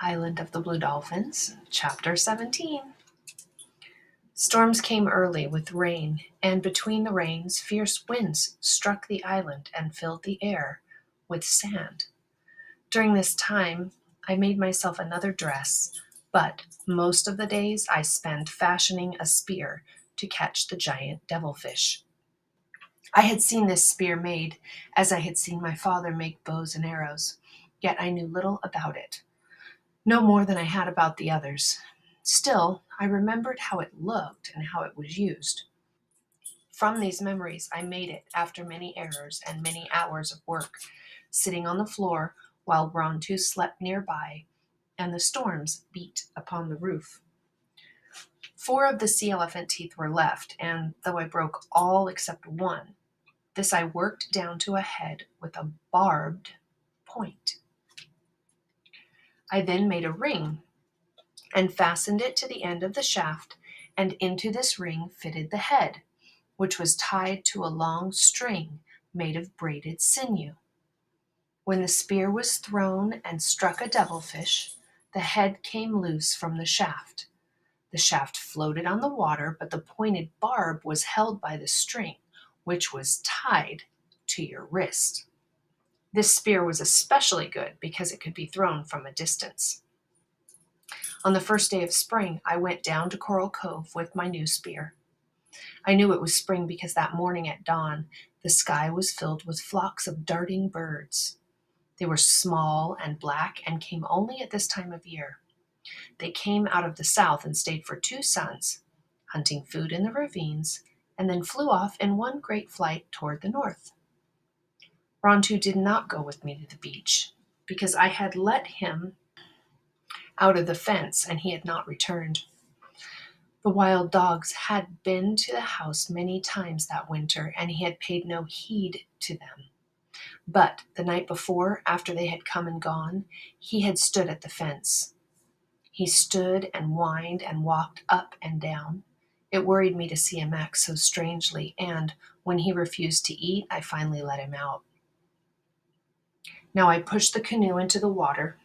Island of the Blue Dolphins, Chapter 17. Storms came early with rain, and between the rains, fierce winds struck the island and filled the air with sand. During this time, I made myself another dress, but most of the days I spent fashioning a spear to catch the giant devilfish. I had seen this spear made as I had seen my father make bows and arrows, yet I knew little about it. No more than I had about the others. Still, I remembered how it looked and how it was used. From these memories, I made it after many errors and many hours of work, sitting on the floor while Rontu slept nearby and the storms beat upon the roof. 4 of the sea elephant teeth were left, and though I broke all except one, this I worked down to a head with a barbed point. I then made a ring and fastened it to the end of the shaft, and into this ring fitted the head, which was tied to a long string made of braided sinew. When the spear was thrown and struck a devilfish, the head came loose from the shaft. The shaft floated on the water, but the pointed barb was held by the string, which was tied to your wrist. This spear was especially good because it could be thrown from a distance. On the first day of spring, I went down to Coral Cove with my new spear. I knew it was spring because that morning at dawn, the sky was filled with flocks of darting birds. They were small and black and came only at this time of year. They came out of the south and stayed for 2 suns, hunting food in the ravines, and then flew off in one great flight toward the north. Rontu did not go with me to the beach because I had let him out of the fence and he had not returned. The wild dogs had been to the house many times that winter, and he had paid no heed to them. But the night before, after they had come and gone, he had stood at the fence. He stood and whined and walked up and down. It worried me to see him act so strangely, and when he refused to eat, I finally let him out. Now I pushed the canoe into the water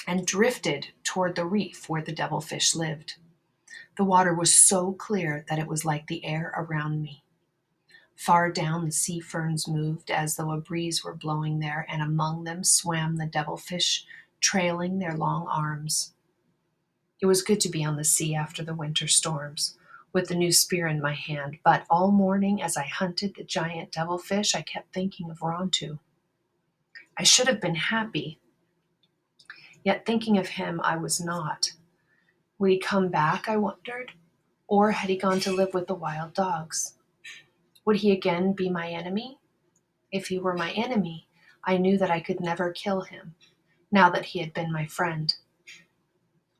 and drifted toward the reef where the devilfish lived. The water was so clear that it was like the air around me. Far down, the sea ferns moved as though a breeze were blowing there, and among them swam the devilfish, trailing their long arms. It was good to be on the sea after the winter storms, with the new spear in my hand, but all morning as I hunted the giant devilfish, I kept thinking of Rontu. I should have been happy, yet thinking of him, I was not. Would he come back, I wondered, or had he gone to live with the wild dogs? Would he again be my enemy? If he were my enemy, I knew that I could never kill him, now that he had been my friend.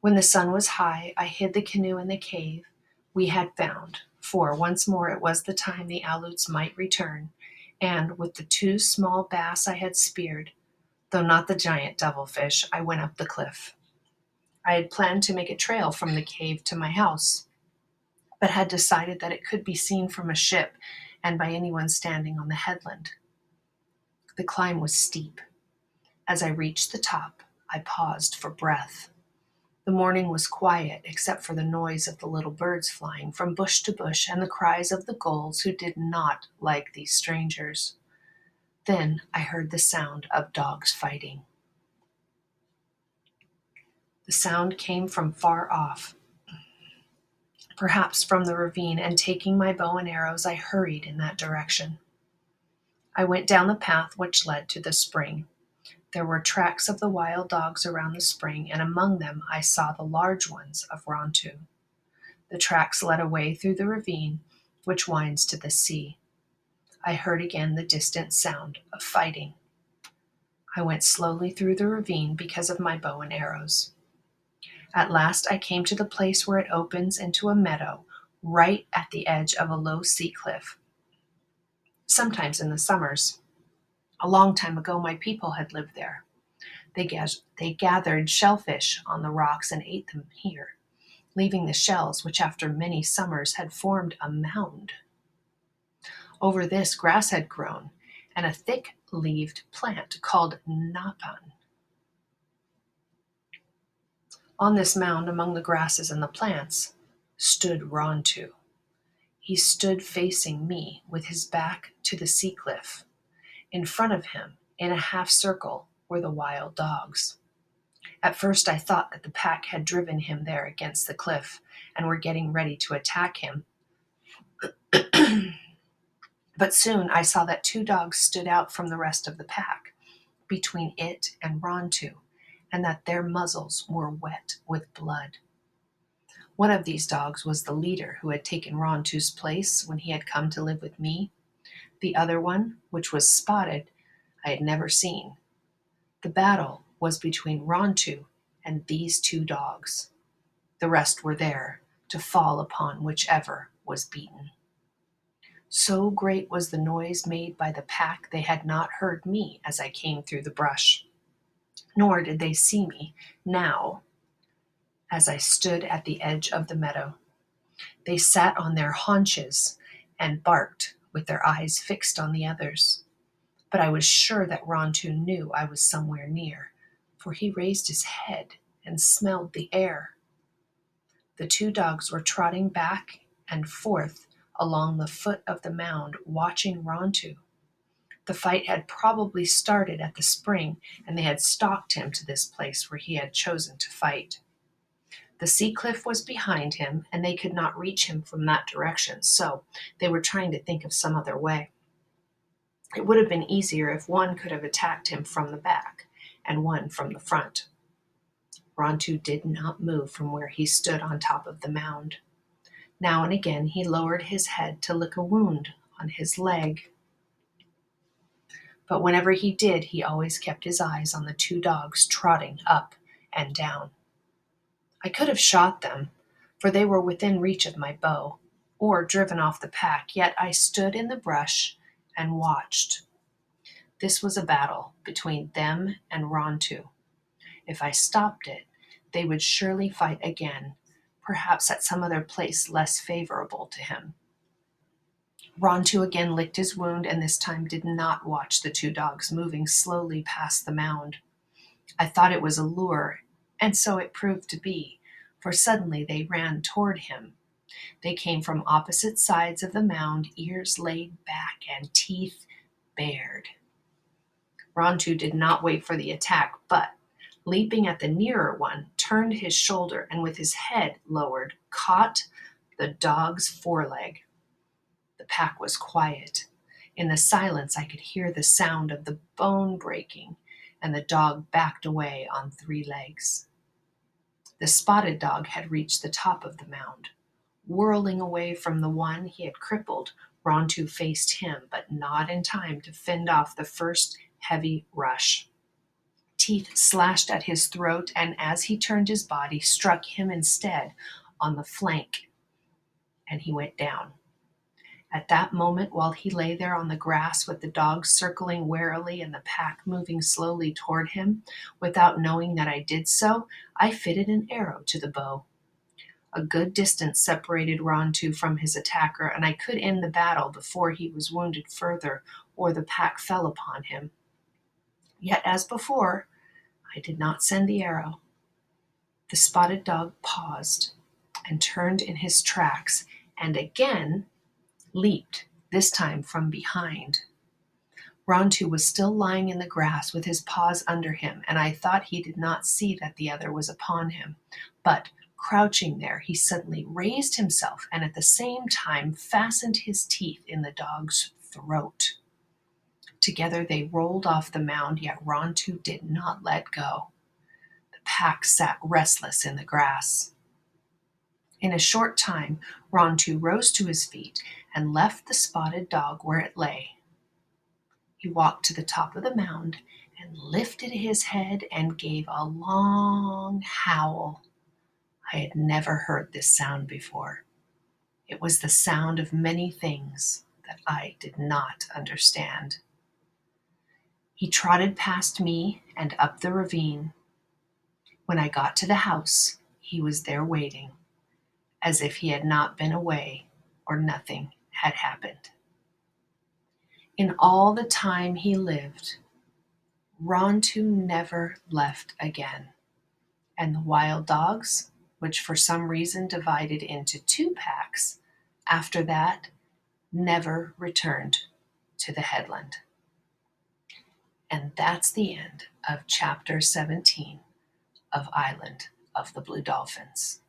When the sun was high, I hid the canoe in the cave we had found, for once more it was the time the Aleuts might return, and with the 2 small bass I had speared, though not the giant devilfish, I went up the cliff. I had planned to make a trail from the cave to my house, but had decided that it could be seen from a ship and by anyone standing on the headland. The climb was steep. As I reached the top, I paused for breath. The morning was quiet except for the noise of the little birds flying from bush to bush and the cries of the gulls who did not like these strangers. Then I heard the sound of dogs fighting. The sound came from far off, perhaps from the ravine, and taking my bow and arrows, I hurried in that direction. I went down the path which led to the spring. There were tracks of the wild dogs around the spring, and among them I saw the large ones of Rontu. The tracks led away through the ravine, which winds to the sea. I heard again the distant sound of fighting. I went slowly through the ravine because of my bow and arrows. At last I came to the place where it opens into a meadow, right at the edge of a low sea cliff. Sometimes in the summers, a long time ago, my people had lived there. They gathered shellfish on the rocks and ate them here, leaving the shells, which after many summers had formed a mound. Over this, grass had grown, and a thick-leaved plant called napan. On this mound among the grasses and the plants stood Rontu. He stood facing me with his back to the sea cliff. In front of him, in a half circle, were the wild dogs. At first I thought that the pack had driven him there against the cliff and were getting ready to attack him. But soon I saw that 2 dogs stood out from the rest of the pack, between it and Rontu, and that their muzzles were wet with blood. One of these dogs was the leader who had taken Rontu's place when he had come to live with me. The other one, which was spotted, I had never seen. The battle was between Rontu and these 2 dogs. The rest were there to fall upon whichever was beaten. So great was the noise made by the pack, they had not heard me as I came through the brush, nor did they see me now as I stood at the edge of the meadow. They sat on their haunches and barked with their eyes fixed on the others. But I was sure that Rontu knew I was somewhere near, for he raised his head and smelled the air. The 2 dogs were trotting back and forth along the foot of the mound, watching Rontu. The fight had probably started at the spring, and they had stalked him to this place where he had chosen to fight. The sea cliff was behind him, and they could not reach him from that direction, so they were trying to think of some other way. It would have been easier if one could have attacked him from the back and one from the front. Rontu did not move from where he stood on top of the mound. Now and again he lowered his head to lick a wound on his leg. But whenever he did, he always kept his eyes on the 2 dogs trotting up and down. I could have shot them, for they were within reach of my bow, or driven off the pack, yet I stood in the brush and watched. This was a battle between them and Rontu. If I stopped it, they would surely fight again, perhaps at some other place less favorable to him. Rontu again licked his wound, and this time did not watch the 2 dogs moving slowly past the mound. I thought it was a lure, and so it proved to be, for suddenly they ran toward him. They came from opposite sides of the mound, ears laid back and teeth bared. Rontu did not wait for the attack, but, leaping at the nearer one, turned his shoulder and with his head lowered, caught the dog's foreleg. The pack was quiet. In the silence I could hear the sound of the bone breaking, and the dog backed away on 3 legs. The spotted dog had reached the top of the mound. Whirling away from the one he had crippled, Rontu faced him, but not in time to fend off the first heavy rush. Teeth slashed at his throat, and as he turned his body, struck him instead on the flank, and he went down. At that moment, while he lay there on the grass with the dogs circling warily and the pack moving slowly toward him, without knowing that I did so, I fitted an arrow to the bow. A good distance separated Rontu from his attacker, and I could end the battle before he was wounded further or the pack fell upon him. Yet, as before, I did not send the arrow. The spotted dog paused and turned in his tracks and again leaped, this time from behind. Rontu was still lying in the grass with his paws under him, and I thought he did not see that the other was upon him. But, crouching there, he suddenly raised himself and at the same time fastened his teeth in the dog's throat. Together they rolled off the mound, yet Rontu did not let go. The pack sat restless in the grass. In a short time, Rontu rose to his feet and left the spotted dog where it lay. He walked to the top of the mound and lifted his head and gave a long howl. I had never heard this sound before. It was the sound of many things that I did not understand. He trotted past me and up the ravine. When I got to the house, he was there waiting, as if he had not been away or nothing had happened. In all the time he lived, Rontu never left again. and the wild dogs, which for some reason divided into 2 packs, after that never returned to the headland. And that's the end of chapter 17 of Island of the Blue Dolphins.